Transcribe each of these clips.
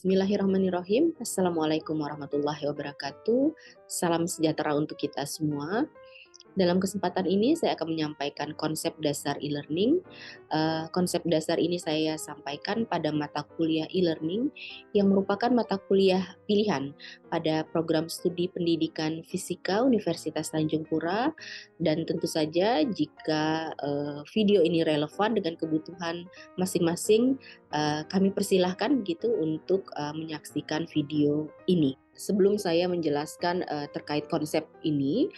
Bismillahirrahmanirrahim. Assalamualaikum warahmatullahi wabarakatuh. Salam sejahtera untuk kita semua. Dalam kesempatan ini saya akan menyampaikan konsep dasar e-learning. Konsep dasar ini saya sampaikan pada mata kuliah e-learning yang merupakan mata kuliah pilihan pada program studi pendidikan fisika Universitas Tanjung Pura, dan tentu saja jika video ini relevan dengan kebutuhan masing-masing, kami persilahkan gitu untuk menyaksikan video ini. Sebelum saya menjelaskan terkait konsep ini,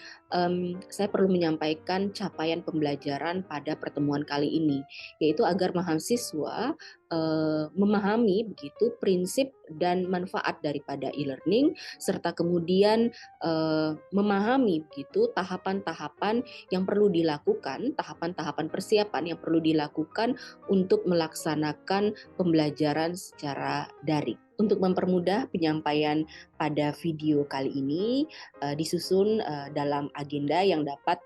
saya perlu menyampaikan capaian pembelajaran pada pertemuan kali ini, yaitu agar mahasiswa memahami begitu prinsip dan manfaat daripada e-learning, serta kemudian memahami begitu tahapan-tahapan yang perlu dilakukan, tahapan-tahapan persiapan yang perlu dilakukan untuk melaksanakan pembelajaran secara daring. Untuk mempermudah penyampaian pada video kali ini disusun dalam agenda yang dapat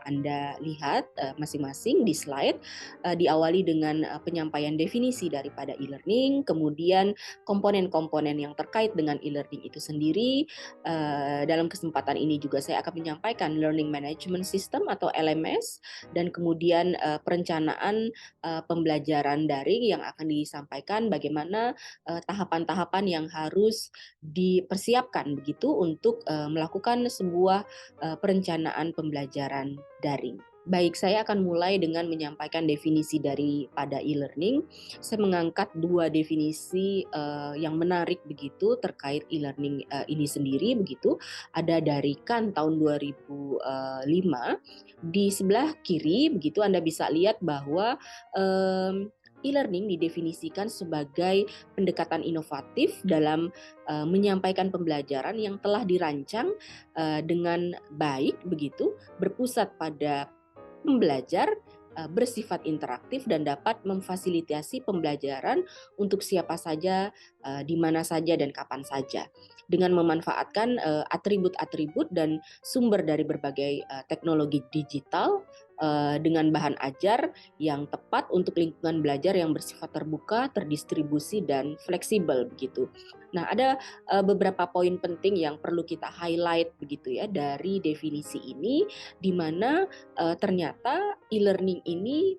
Anda lihat masing-masing di slide. Diawali dengan penyampaian definisi daripada e-learning, kemudian komponen-komponen yang terkait dengan e-learning itu sendiri. Dalam kesempatan ini juga saya akan menyampaikan Learning Management System atau LMS, dan kemudian perencanaan pembelajaran daring yang akan disampaikan bagaimana tahapan-tahapan yang harus dipersiapkan begitu untuk melakukan sebuah perencanaan pembelajaran daring. Baik, saya akan mulai dengan menyampaikan definisi daripada e-learning. Saya mengangkat dua definisi yang menarik begitu terkait e-learning ini sendiri begitu. Ada dari Kan tahun 2005. Di sebelah kiri begitu Anda bisa lihat bahwa e-learning didefinisikan sebagai pendekatan inovatif dalam menyampaikan pembelajaran yang telah dirancang dengan baik begitu, berpusat pada pembelajar, bersifat interaktif dan dapat memfasilitasi pembelajaran untuk siapa saja, di mana saja dan kapan saja. Dengan memanfaatkan atribut-atribut dan sumber dari berbagai teknologi digital dengan bahan ajar yang tepat untuk lingkungan belajar yang bersifat terbuka, terdistribusi dan fleksibel begitu. Nah, ada beberapa poin penting yang perlu kita highlight begitu ya dari definisi ini, di mana ternyata e-learning ini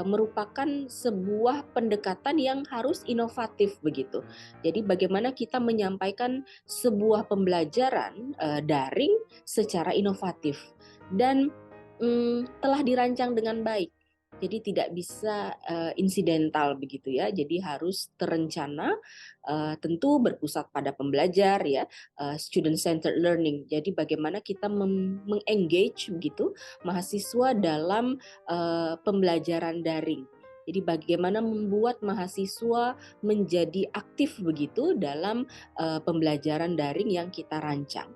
merupakan sebuah pendekatan yang harus inovatif begitu. Jadi bagaimana kita menyampaikan sebuah pembelajaran daring secara inovatif dan telah dirancang dengan baik. Jadi tidak bisa insidental begitu ya. Jadi harus terencana, tentu berpusat pada pembelajar ya, student centered learning. Jadi bagaimana kita mengengage begitu mahasiswa dalam pembelajaran daring. Jadi bagaimana membuat mahasiswa menjadi aktif begitu dalam pembelajaran daring yang kita rancang.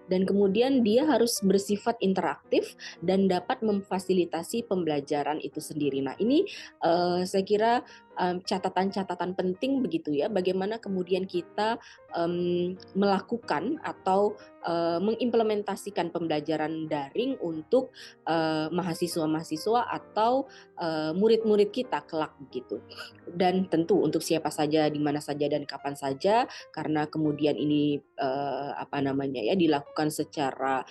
Dan kemudian dia harus bersifat interaktif dan dapat memfasilitasi pembelajaran itu sendiri. Nah, ini saya kira catatan-catatan penting begitu ya, bagaimana kemudian kita melakukan atau mengimplementasikan pembelajaran daring untuk mahasiswa-mahasiswa atau murid-murid kita kelak begitu. Dan tentu untuk siapa saja, di mana saja dan kapan saja, karena kemudian ini dilakukan secara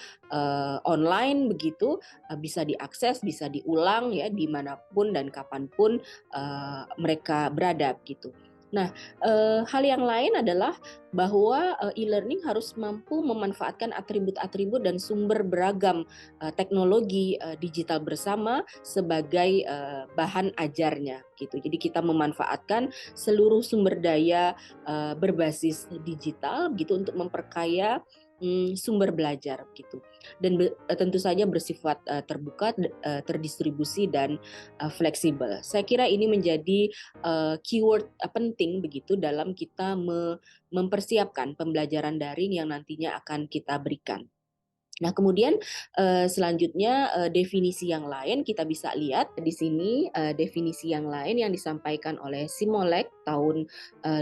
online begitu, bisa diakses, bisa diulang ya dimanapun dan kapanpun mereka berada gitu. Nah, hal yang lain adalah bahwa e-learning harus mampu memanfaatkan atribut-atribut dan sumber beragam teknologi digital bersama sebagai bahan ajarnya gitu. Jadi kita memanfaatkan seluruh sumber daya berbasis digital gitu untuk memperkaya sumber belajar gitu, dan tentu saja bersifat terbuka, terdistribusi dan fleksibel. Saya kira ini menjadi keyword penting begitu dalam kita mempersiapkan pembelajaran daring yang nantinya akan kita berikan. Nah, kemudian, selanjutnya, definisi yang lain kita bisa lihat di sini, definisi yang lain yang disampaikan oleh Simolek tahun,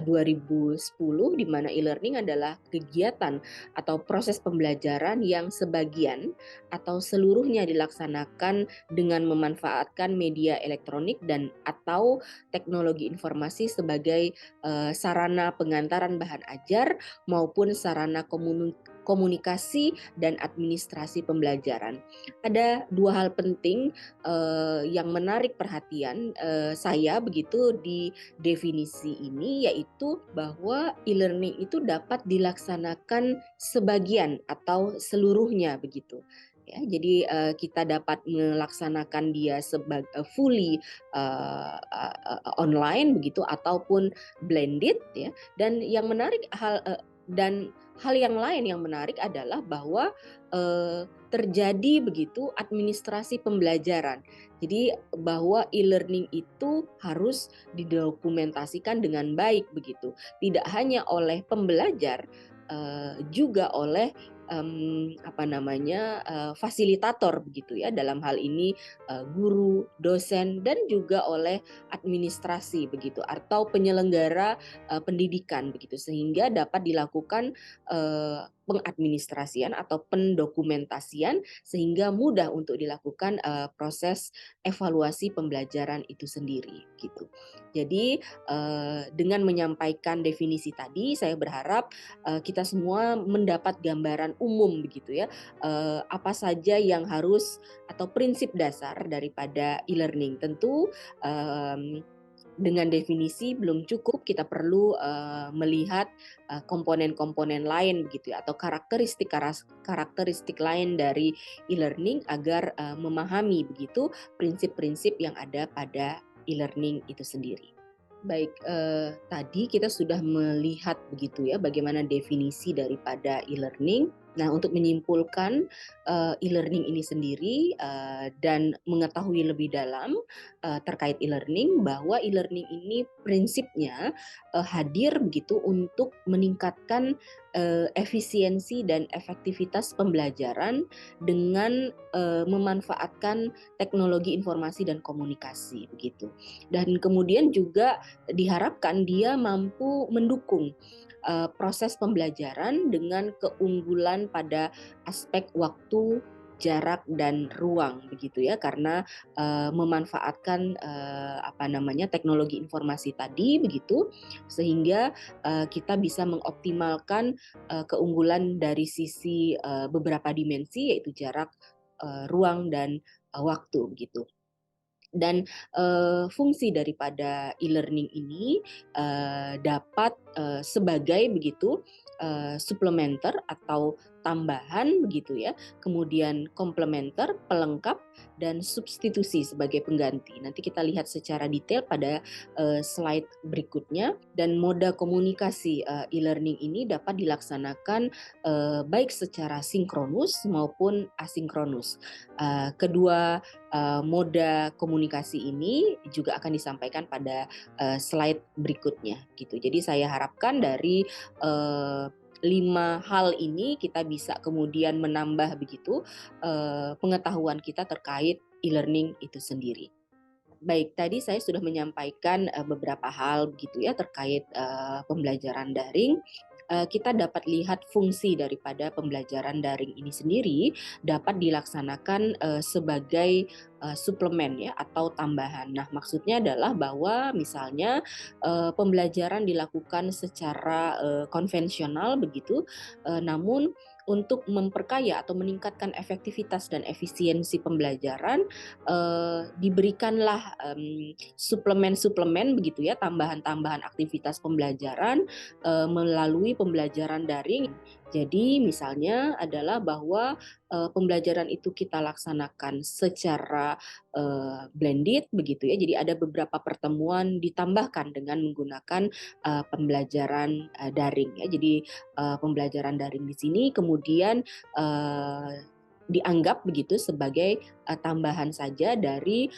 2010, di mana e-learning adalah kegiatan atau proses pembelajaran yang sebagian atau seluruhnya dilaksanakan dengan memanfaatkan media elektronik dan atau teknologi informasi sebagai, sarana pengantaran bahan ajar maupun sarana komunikasi dan administrasi pembelajaran. Ada dua hal penting yang menarik perhatian saya begitu di definisi ini, yaitu bahwa e-learning itu dapat dilaksanakan sebagian atau seluruhnya begitu. Ya, jadi kita dapat melaksanakan dia fully online begitu ataupun blended ya. Dan yang menarik hal yang lain yang menarik adalah bahwa terjadi begitu administrasi pembelajaran. Jadi bahwa e-learning itu harus didokumentasikan dengan baik begitu. Tidak hanya oleh pembelajar, juga oleh fasilitator begitu ya, dalam hal ini guru, dosen dan juga oleh administrasi begitu atau penyelenggara pendidikan begitu, sehingga dapat dilakukan pengadministrasian atau pendokumentasian sehingga mudah untuk dilakukan proses evaluasi pembelajaran itu sendiri gitu. Jadi dengan menyampaikan definisi tadi, saya berharap kita semua mendapat gambaran umum begitu ya, apa saja yang harus atau prinsip dasar daripada e-learning. Tentu dengan definisi belum cukup, kita perlu melihat komponen-komponen lain begitu ya, atau karakteristik lain dari e-learning agar memahami begitu prinsip-prinsip yang ada pada e-learning itu sendiri. Baik, tadi kita sudah melihat begitu ya bagaimana definisi daripada e-learning. Nah, untuk menyimpulkan e-learning ini sendiri dan mengetahui lebih dalam terkait e-learning, bahwa e-learning ini prinsipnya hadir begitu untuk meningkatkan efisiensi dan efektivitas pembelajaran dengan memanfaatkan teknologi informasi dan komunikasi begitu. Dan kemudian juga diharapkan dia mampu mendukung proses pembelajaran dengan keunggulan pada aspek waktu, jarak dan ruang begitu ya, karena memanfaatkan teknologi informasi tadi begitu, sehingga kita bisa mengoptimalkan keunggulan dari sisi beberapa dimensi, yaitu jarak, ruang dan waktu begitu. Dan fungsi daripada e-learning ini dapat sebagai begitu suplementer atau tambahan begitu ya, kemudian komplementer, pelengkap dan substitusi sebagai pengganti. Nanti kita lihat secara detail pada slide berikutnya. Dan moda komunikasi e-learning ini dapat dilaksanakan baik secara sinkronus maupun asinkronus. Kedua moda komunikasi ini juga akan disampaikan pada slide berikutnya gitu. Jadi saya harapkan dari 5 hal ini kita bisa kemudian menambah begitu pengetahuan kita terkait e-learning itu sendiri. Baik, tadi saya sudah menyampaikan beberapa hal begitu ya terkait pembelajaran daring. Kita dapat lihat fungsi daripada pembelajaran daring ini sendiri dapat dilaksanakan sebagai suplemen ya atau tambahan. Nah, maksudnya adalah bahwa misalnya pembelajaran dilakukan secara konvensional begitu, namun untuk memperkaya atau meningkatkan efektivitas dan efisiensi pembelajaran, diberikanlah suplemen-suplemen begitu ya, tambahan-tambahan aktivitas pembelajaran melalui pembelajaran daring. Jadi misalnya adalah bahwa pembelajaran itu kita laksanakan secara blended begitu ya. Jadi ada beberapa pertemuan ditambahkan dengan menggunakan pembelajaran daring ya. Jadi pembelajaran daring di sini kemudian dianggap begitu sebagai tambahan saja dari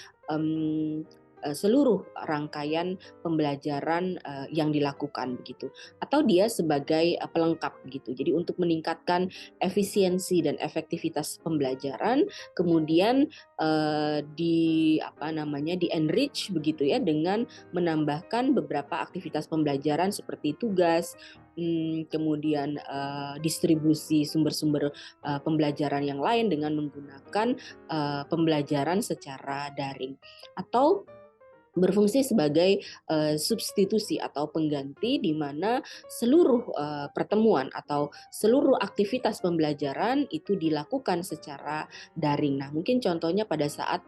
seluruh rangkaian pembelajaran yang dilakukan begitu, atau dia sebagai pelengkap gitu. Jadi untuk meningkatkan efisiensi dan efektivitas pembelajaran, kemudian di enrich begitu ya, dengan menambahkan beberapa aktivitas pembelajaran seperti tugas, kemudian distribusi sumber-sumber pembelajaran yang lain dengan menggunakan pembelajaran secara daring, atau berfungsi sebagai substitusi atau pengganti, di mana seluruh pertemuan atau seluruh aktivitas pembelajaran itu dilakukan secara daring. Nah, mungkin contohnya pada saat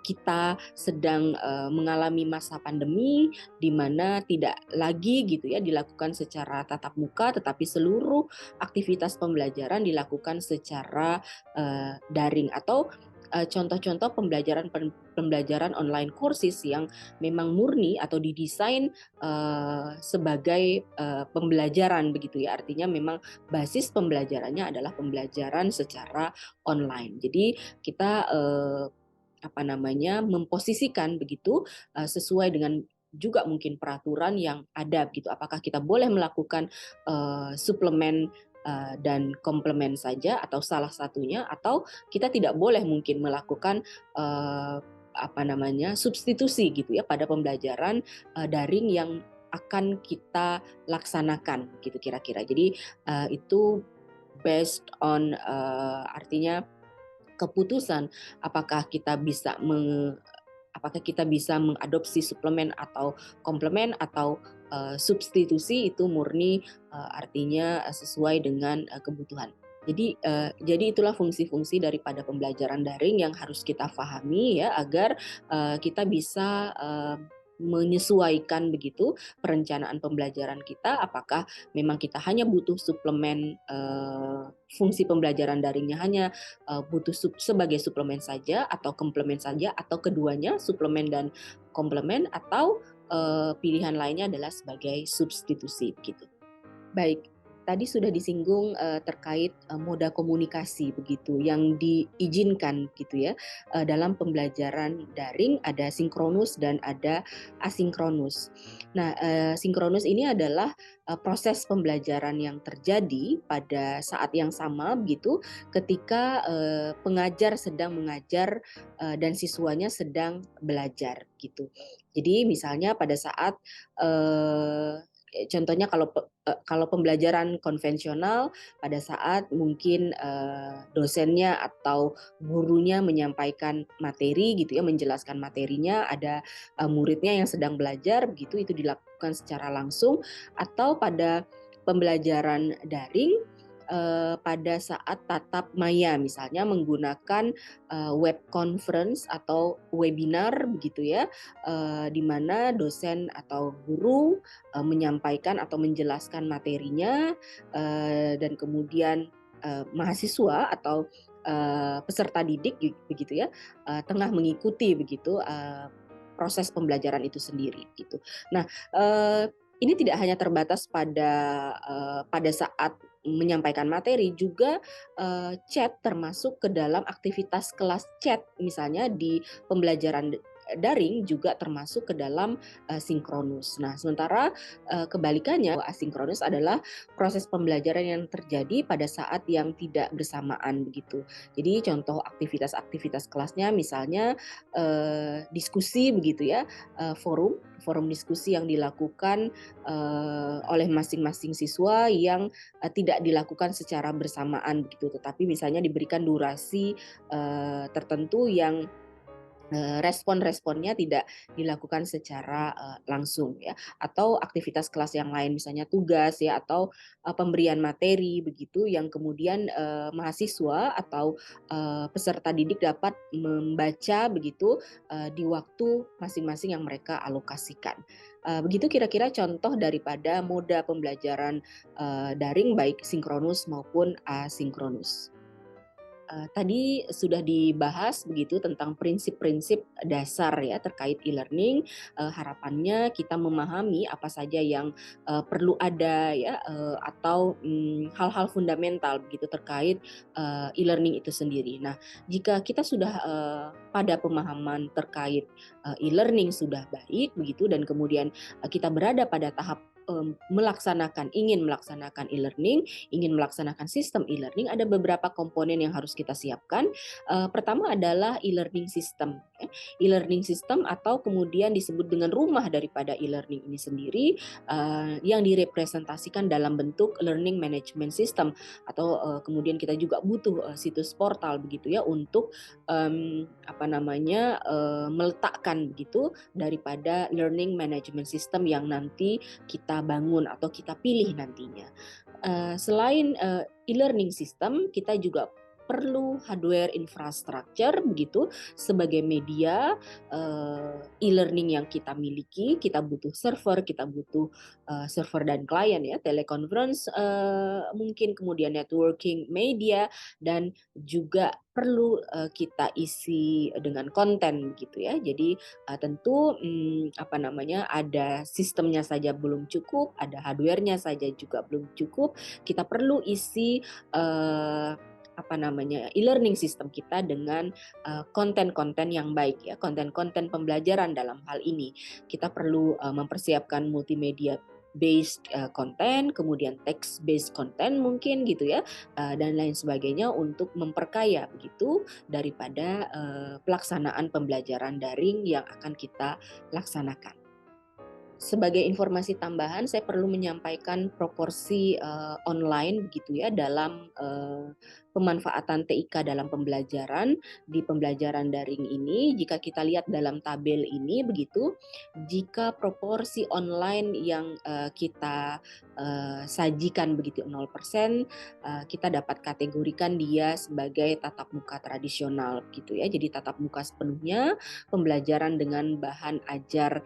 kita sedang mengalami masa pandemi, di mana tidak lagi gitu ya dilakukan secara tatap muka, tetapi seluruh aktivitas pembelajaran dilakukan secara daring, atau contoh-contoh pembelajaran online courses yang memang murni atau didesain sebagai pembelajaran begitu ya, artinya memang basis pembelajarannya adalah pembelajaran secara online. Jadi kita memposisikan begitu sesuai dengan juga mungkin peraturan yang ada gitu. Apakah kita boleh melakukan suplemen dan komplement saja atau salah satunya, atau kita tidak boleh mungkin melakukan substitusi gitu ya pada pembelajaran daring yang akan kita laksanakan gitu kira-kira. Jadi itu based on artinya keputusan apakah kita bisa mengadopsi suplemen atau komplement atau substitusi, itu murni artinya sesuai dengan kebutuhan. Jadi itulah fungsi-fungsi daripada pembelajaran daring yang harus kita pahami ya, agar kita bisa menyesuaikan begitu perencanaan pembelajaran kita. Apakah memang kita hanya butuh suplemen fungsi pembelajaran daringnya hanya butuh sebagai suplemen saja atau komplement saja, atau keduanya suplemen dan komplement, atau pilihan lainnya adalah sebagai substitusi begitu. Baik, tadi sudah disinggung terkait moda komunikasi begitu yang diizinkan gitu ya dalam pembelajaran daring, ada sinkronus dan ada asinkronus. Nah, sinkronus ini adalah proses pembelajaran yang terjadi pada saat yang sama begitu, ketika pengajar sedang mengajar dan siswanya sedang belajar gitu. Jadi misalnya pada saat contohnya kalau pembelajaran konvensional, pada saat mungkin dosennya atau gurunya menyampaikan materi gitu ya, menjelaskan materinya, ada muridnya yang sedang belajar begitu, itu dilakukan secara langsung. Atau pada pembelajaran daring, pada saat tatap maya, misalnya menggunakan web conference atau webinar begitu ya, di mana dosen atau guru menyampaikan atau menjelaskan materinya, dan kemudian mahasiswa atau peserta didik begitu ya tengah mengikuti begitu proses pembelajaran itu sendiri gitu. Nah, ini tidak hanya terbatas pada saat menyampaikan materi, juga chat termasuk ke dalam aktivitas kelas chat, misalnya di pembelajaran daring juga termasuk ke dalam sinkronus. Nah, sementara kebalikannya asinkronus adalah proses pembelajaran yang terjadi pada saat yang tidak bersamaan begitu. Jadi contoh aktivitas-aktivitas kelasnya misalnya diskusi begitu ya, forum diskusi yang dilakukan oleh masing-masing siswa yang tidak dilakukan secara bersamaan begitu, tetapi misalnya diberikan durasi tertentu yang respon-responnya tidak dilakukan secara langsung ya, atau aktivitas kelas yang lain misalnya tugas ya, atau pemberian materi begitu, yang kemudian mahasiswa atau peserta didik dapat membaca begitu di waktu masing-masing yang mereka alokasikan. Begitu kira-kira contoh daripada moda pembelajaran daring baik sinkronus maupun asinkronus. Tadi sudah dibahas begitu tentang prinsip-prinsip dasar ya terkait e-learning. Harapannya kita memahami apa saja yang perlu ada ya, atau hal-hal fundamental begitu terkait e-learning itu sendiri. Nah, jika kita sudah pada pemahaman terkait e-learning sudah baik begitu, dan kemudian kita berada pada tahap ingin melaksanakan e-learning, ingin melaksanakan sistem e-learning, ada beberapa komponen yang harus kita siapkan. Pertama adalah e-learning system. E-learning system atau kemudian disebut dengan rumah daripada e-learning ini sendiri, yang direpresentasikan dalam bentuk learning management system, atau kemudian kita juga butuh situs portal begitu ya untuk meletakkan begitu daripada learning management system yang nanti kita bangun atau kita pilih nantinya. Selain e-learning system, kita juga perlu hardware infrastructure begitu sebagai media e-learning yang kita miliki. Kita butuh server, kita butuh server dan klien ya, teleconference mungkin, kemudian networking media, dan juga perlu kita isi dengan konten gitu ya. Jadi tentu ada sistemnya saja belum cukup, ada hardware-nya saja juga belum cukup. Kita perlu isi e-learning system kita dengan konten-konten yang baik ya, konten-konten pembelajaran dalam hal ini. Kita perlu mempersiapkan multimedia based content, kemudian text based content mungkin gitu ya, dan lain sebagainya untuk memperkaya begitu daripada pelaksanaan pembelajaran daring yang akan kita laksanakan. Sebagai informasi tambahan, saya perlu menyampaikan proporsi online begitu ya dalam pemanfaatan TIK dalam pembelajaran di pembelajaran daring ini. Jika kita lihat dalam tabel ini begitu, jika proporsi online yang kita sajikan begitu 0%, kita dapat kategorikan dia sebagai tatap muka tradisional gitu ya. Jadi tatap muka sepenuhnya, pembelajaran dengan bahan ajar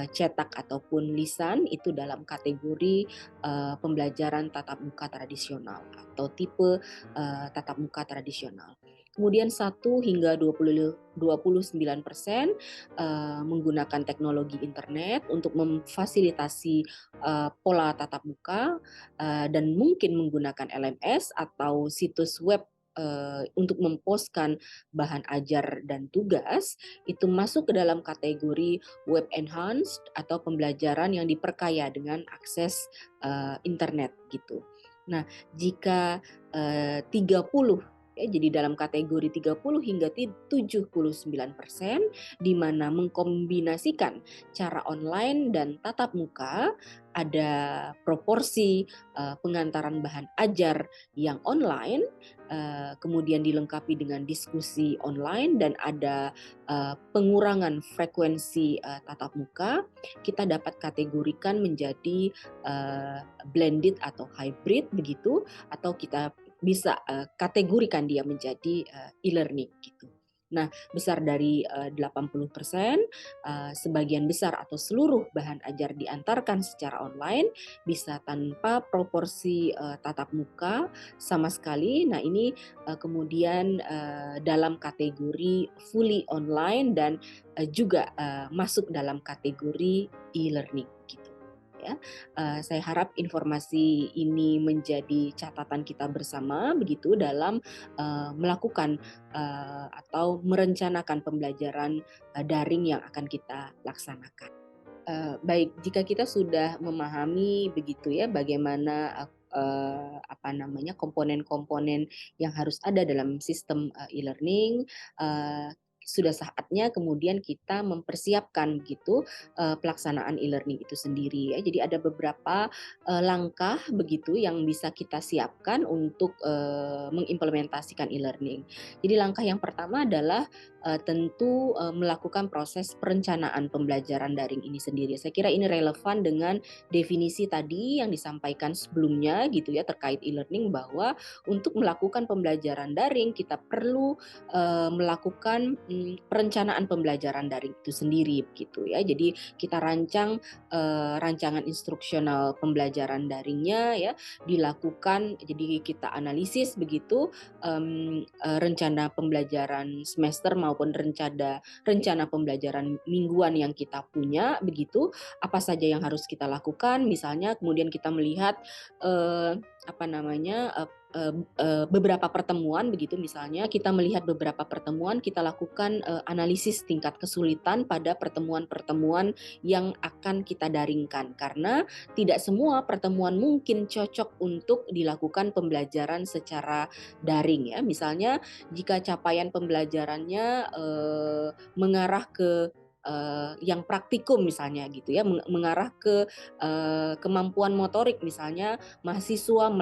cetak ataupun lisan itu dalam kategori pembelajaran tatap muka tradisional atau tipe tatap muka tradisional. Kemudian 1 hingga 29% menggunakan teknologi internet untuk memfasilitasi pola tatap muka, dan mungkin menggunakan LMS atau situs web untuk memposkan bahan ajar dan tugas. Itu masuk ke dalam kategori web enhanced atau pembelajaran yang diperkaya dengan akses internet gitu. Nah, jika 30 ya, jadi dalam kategori 30 hingga 79%, di mana mengkombinasikan cara online dan tatap muka, ada proporsi pengantaran bahan ajar yang online, kemudian dilengkapi dengan diskusi online, dan ada pengurangan frekuensi tatap muka. Kita dapat kategorikan menjadi blended atau hybrid begitu, atau kita bisa kategorikan dia menjadi e-learning gitu. Nah, besar dari 80%, sebagian besar atau seluruh bahan ajar diantarkan secara online, bisa tanpa proporsi tatap muka sama sekali. Nah, ini kemudian dalam kategori fully online dan juga masuk dalam kategori e-learning gitu. Ya, saya harap informasi ini menjadi catatan kita bersama begitu dalam melakukan atau merencanakan pembelajaran daring yang akan kita laksanakan. Baik, jika kita sudah memahami begitu ya bagaimana komponen-komponen yang harus ada dalam sistem e-learning, sudah saatnya kemudian kita mempersiapkan gitu pelaksanaan e-learning itu sendiri ya. Jadi ada beberapa langkah begitu yang bisa kita siapkan untuk mengimplementasikan e-learning. Jadi langkah yang pertama adalah tentu melakukan proses perencanaan pembelajaran daring ini sendiri. Saya kira ini relevan dengan definisi tadi yang disampaikan sebelumnya gitu ya terkait e-learning, bahwa untuk melakukan pembelajaran daring kita perlu melakukan perencanaan pembelajaran daring itu sendiri gitu ya. Jadi kita rancang rancangan instruksional pembelajaran daringnya ya, dilakukan, jadi kita analisis begitu rencana pembelajaran semester maupun rencana pembelajaran mingguan yang kita punya begitu, apa saja yang harus kita lakukan. Misalnya kemudian kita melihat eh, apa namanya beberapa pertemuan begitu, misalnya kita melihat beberapa pertemuan, kita lakukan analisis tingkat kesulitan pada pertemuan-pertemuan yang akan kita daringkan, karena tidak semua pertemuan mungkin cocok untuk dilakukan pembelajaran secara daring ya. Misalnya jika capaian pembelajarannya mengarah ke yang praktikum misalnya gitu ya, mengarah ke kemampuan motorik, misalnya mahasiswa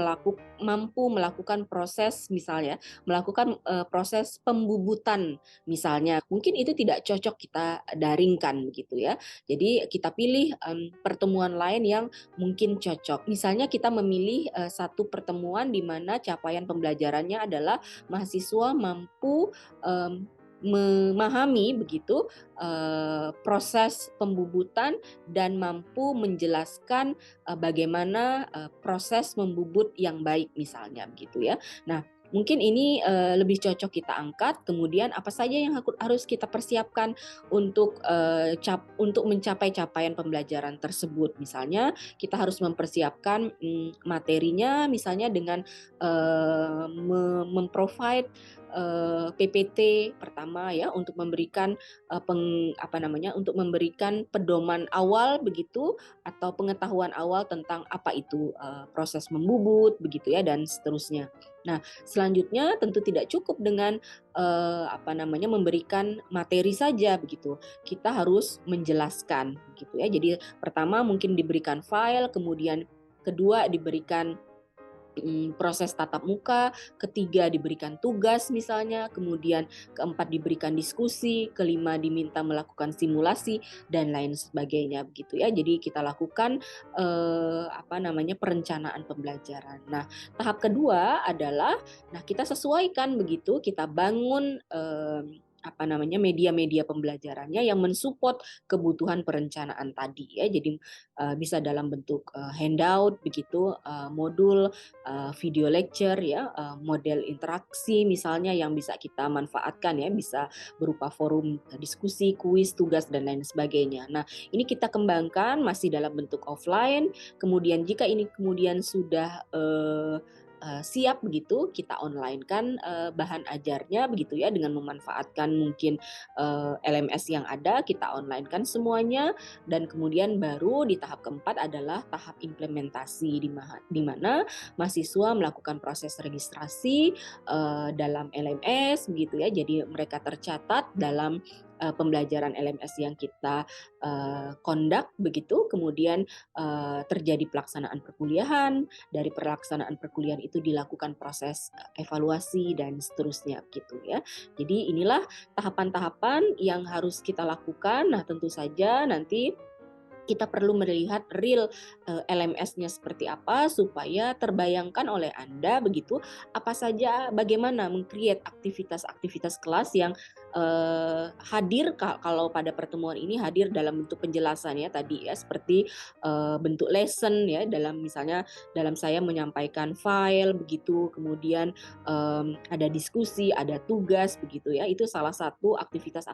mampu melakukan proses, misalnya melakukan proses pembubutan misalnya, mungkin itu tidak cocok kita daringkan gitu ya. Jadi kita pilih pertemuan lain yang mungkin cocok. Misalnya kita memilih satu pertemuan di mana capaian pembelajarannya adalah mahasiswa mampu memahami begitu proses pembubutan dan mampu menjelaskan bagaimana proses membubut yang baik misalnya begitu ya. Nah, mungkin ini lebih cocok kita angkat. Kemudian apa saja yang harus kita persiapkan untuk mencapai capaian pembelajaran tersebut. Misalnya kita harus mempersiapkan materinya, misalnya dengan memprovide PPT pertama ya, untuk memberikan untuk memberikan pedoman awal begitu, atau pengetahuan awal tentang apa itu proses membubut begitu ya, dan seterusnya. Nah, selanjutnya tentu tidak cukup dengan memberikan materi saja begitu. Kita harus menjelaskan gitu ya. Jadi pertama mungkin diberikan file, kemudian kedua diberikan proses tatap muka, ketiga diberikan tugas misalnya, kemudian keempat diberikan diskusi, kelima diminta melakukan simulasi dan lain sebagainya begitu ya. Jadi kita lakukan perencanaan pembelajaran. Nah, tahap kedua adalah kita sesuaikan begitu, kita bangun media-media pembelajarannya yang mensupport kebutuhan perencanaan tadi ya. Jadi bisa dalam bentuk handout begitu, modul, video lecture ya, model interaksi misalnya yang bisa kita manfaatkan ya, bisa berupa forum diskusi, kuis, tugas dan lain sebagainya. Nah, ini kita kembangkan masih dalam bentuk offline. Kemudian jika ini kemudian sudah siap begitu, kita online kan bahan ajarnya begitu ya, dengan memanfaatkan mungkin LMS yang ada, kita online kan semuanya. Dan kemudian baru di tahap keempat adalah tahap implementasi, di mana mahasiswa melakukan proses registrasi dalam LMS begitu ya. Jadi mereka tercatat dalam pembelajaran LMS yang kita conduct begitu. Kemudian terjadi pelaksanaan perkuliahan. Dari pelaksanaan perkuliahan itu dilakukan proses evaluasi dan seterusnya gitu ya. Jadi inilah tahapan-tahapan yang harus kita lakukan. Nah, tentu saja nanti kita perlu melihat real LMS-nya seperti apa supaya terbayangkan oleh Anda begitu apa saja, bagaimana meng-create aktivitas-aktivitas kelas yang hadir. Kalau pada pertemuan ini hadir dalam bentuk penjelasan ya tadi ya, seperti bentuk lesson ya, dalam saya menyampaikan file begitu, kemudian ada diskusi, ada tugas begitu ya. Itu salah satu aktivitas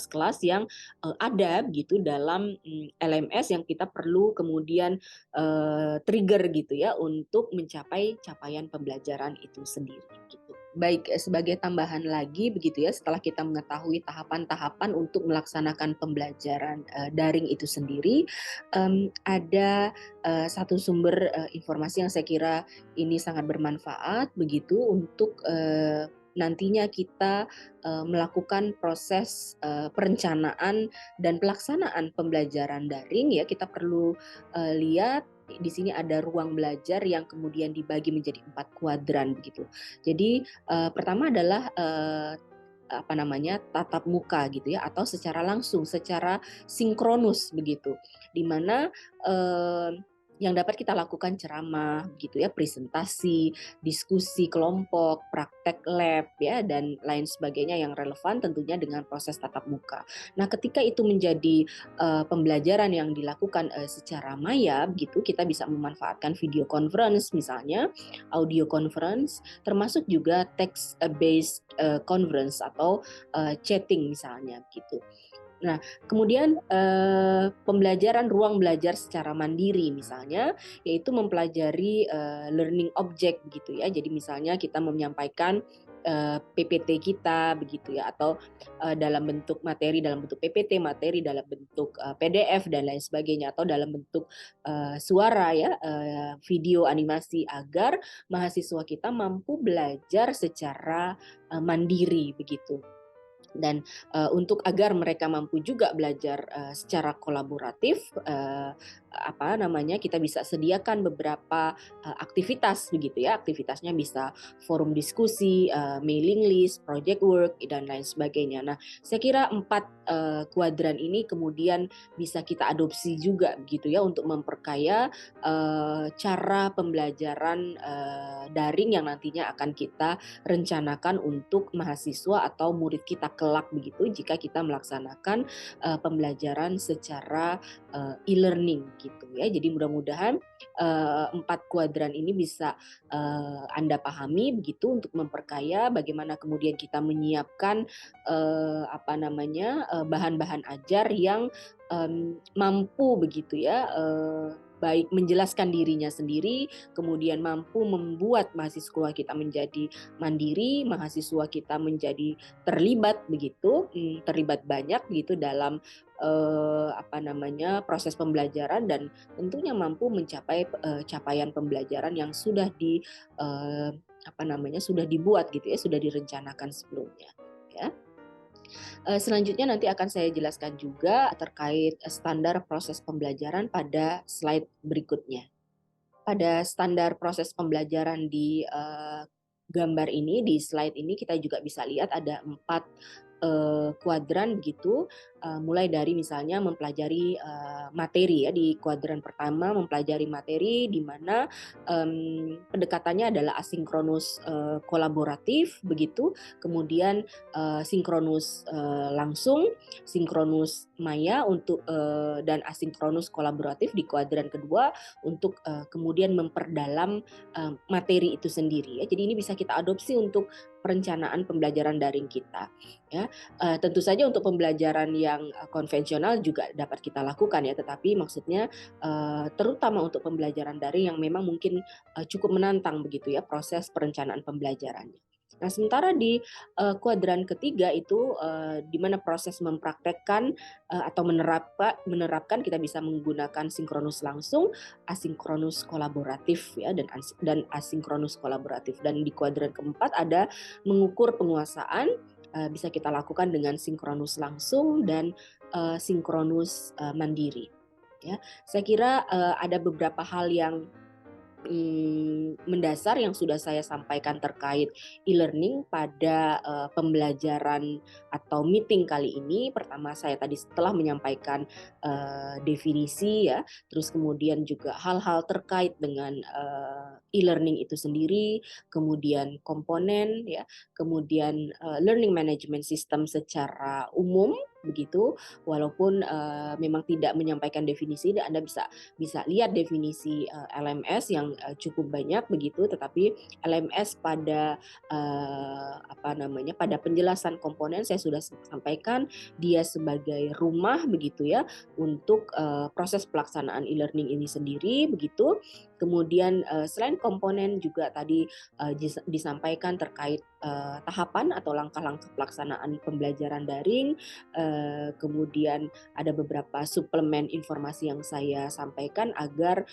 kelas yang ada begitu dalam LMS yang kita perlu kemudian trigger gitu ya untuk mencapai capaian pembelajaran itu sendiri gitu. Baik, sebagai tambahan lagi begitu ya, setelah kita mengetahui tahapan-tahapan untuk melaksanakan pembelajaran daring itu sendiri, ada satu sumber informasi yang saya kira ini sangat bermanfaat begitu untuk nantinya kita melakukan proses perencanaan dan pelaksanaan pembelajaran daring ya. Kita perlu lihat di sini ada ruang belajar yang kemudian dibagi menjadi 4 kuadran begitu. Jadi pertama adalah tatap muka gitu ya, atau secara langsung, secara sinkronus begitu, di mana yang dapat kita lakukan ceramah gitu ya, presentasi, diskusi kelompok, praktek lab ya dan lain sebagainya yang relevan tentunya dengan proses tatap muka. Nah, ketika itu menjadi pembelajaran yang dilakukan secara maya gitu, kita bisa memanfaatkan video conference misalnya, audio conference, termasuk juga text based conference atau chatting misalnya gitu. Nah, kemudian pembelajaran ruang belajar secara mandiri misalnya, yaitu mempelajari learning object gitu ya. Jadi misalnya kita menyampaikan PPT kita begitu ya, atau dalam bentuk materi dalam bentuk PPT, materi dalam bentuk PDF dan lain sebagainya, atau dalam bentuk suara ya, video animasi agar mahasiswa kita mampu belajar secara mandiri begitu. Dan untuk agar mereka mampu juga belajar secara kolaboratif, kita bisa sediakan beberapa aktivitas begitu ya. Aktivitasnya bisa forum diskusi, mailing list, project work dan lain sebagainya. Nah, saya kira 4 kuadran ini kemudian bisa kita adopsi juga begitu ya untuk memperkaya cara pembelajaran daring yang nantinya akan kita rencanakan untuk mahasiswa atau murid kita kelak begitu jika kita melaksanakan pembelajaran secara e-learning gitu ya. Jadi mudah-mudahan 4 kuadran ini bisa Anda pahami begitu untuk memperkaya bagaimana kemudian kita menyiapkan bahan-bahan ajar yang mampu begitu ya, baik menjelaskan dirinya sendiri, kemudian mampu membuat mahasiswa kita menjadi mandiri, mahasiswa kita menjadi terlibat begitu, terlibat banyak gitu dalam proses pembelajaran dan tentunya mampu mencapai capaian pembelajaran yang sudah sudah dibuat gitu ya, sudah direncanakan sebelumnya ya. Selanjutnya nanti akan saya jelaskan juga terkait standar proses pembelajaran pada slide berikutnya. Pada standar proses pembelajaran di gambar ini, di slide ini kita juga bisa lihat ada 4 kuadran begitu, mulai dari misalnya mempelajari materi ya. Di kuadran pertama mempelajari materi di mana pendekatannya adalah asinkronus kolaboratif begitu, kemudian sinkronus langsung, sinkronus maya untuk dan asinkronus kolaboratif di kuadran kedua untuk kemudian memperdalam materi itu sendiri ya. Jadi ini bisa kita adopsi untuk perencanaan pembelajaran daring kita ya. Tentu saja untuk pembelajaran yang konvensional juga dapat kita lakukan ya, tetapi maksudnya terutama untuk pembelajaran daring yang memang mungkin cukup menantang begitu ya proses perencanaan pembelajarannya. Nah, sementara di kuadran ketiga itu di mana proses mempraktekkan atau menerapkan kita bisa menggunakan sinkronus langsung, asinkronus kolaboratif ya dan asinkronus kolaboratif. Dan di kuadran keempat ada mengukur penguasaan, bisa kita lakukan dengan sinkronus langsung dan sinkronus mandiri. Ya, saya kira ada beberapa hal yang mendasar yang sudah saya sampaikan terkait e-learning pada pembelajaran atau meeting kali ini. Pertama saya tadi setelah menyampaikan definisi ya, terus kemudian juga hal-hal terkait dengan e-learning itu sendiri, kemudian komponen ya, kemudian learning management system secara umum begitu, walaupun memang tidak menyampaikan definisi, Anda bisa lihat definisi LMS yang cukup banyak begitu, tetapi LMS pada pada penjelasan komponen saya sudah sampaikan dia sebagai rumah begitu ya untuk proses pelaksanaan e-learning ini sendiri begitu. Kemudian selain komponen juga tadi disampaikan terkait tahapan atau langkah-langkah pelaksanaan pembelajaran daring, kemudian ada beberapa suplemen informasi yang saya sampaikan agar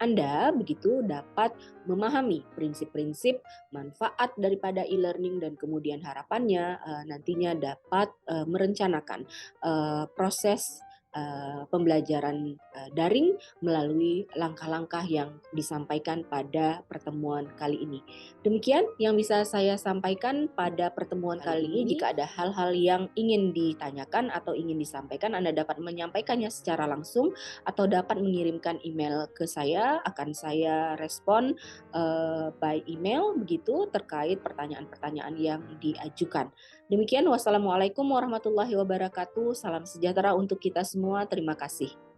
Anda begitu dapat memahami prinsip-prinsip manfaat daripada e-learning dan kemudian harapannya nantinya dapat merencanakan proses pembelajaran daring melalui langkah-langkah yang disampaikan pada pertemuan kali ini. Demikian yang bisa saya sampaikan pada pertemuan kali ini. Jika ada hal-hal yang ingin ditanyakan atau ingin disampaikan, Anda dapat menyampaikannya secara langsung atau dapat mengirimkan email ke saya. Akan saya respon by email begitu terkait pertanyaan-pertanyaan yang diajukan. Demikian, wassalamualaikum warahmatullahi wabarakatuh. Salam sejahtera untuk kita semua. Terima kasih.